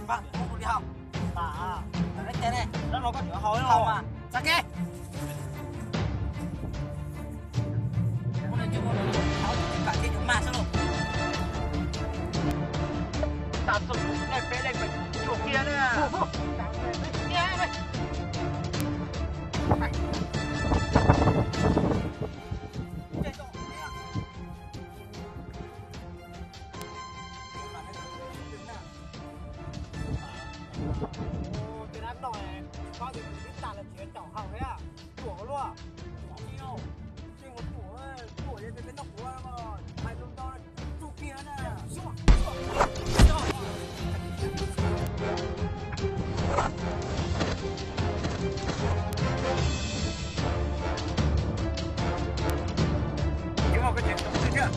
Bạn không đi học. À, cái tên này, nó có chữa hỏi không à? Sao kia? Hôm nay chưa có được tháo cả cái chỗ mà sao rồi? Tạm dùng này phê lên phải chỗ kia nữa. Nghe đây. Cái đám đòi này có thì biết tàn là chuyện chảo hỏng đấy à? Của luôn à? Có gì đâu. Nhưng mà của lên cái tóc của nó mà hai lông to là chỗ kia nè. Nhưng mà cái chuyện đó chưa?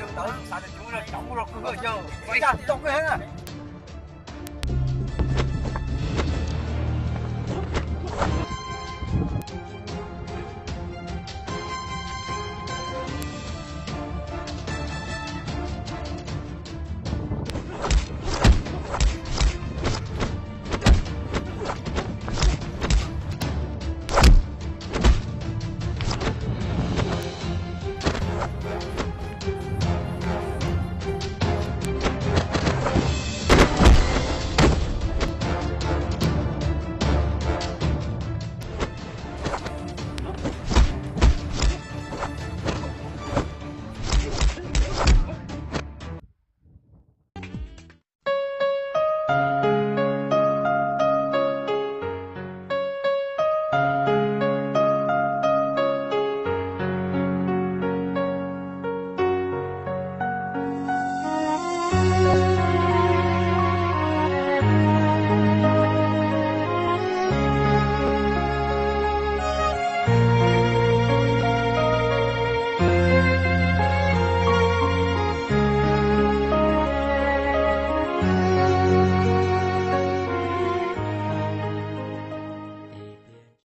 Đừng tới sao thì chúng nó chống rồi cứ chờ quay ra chống cái hết à.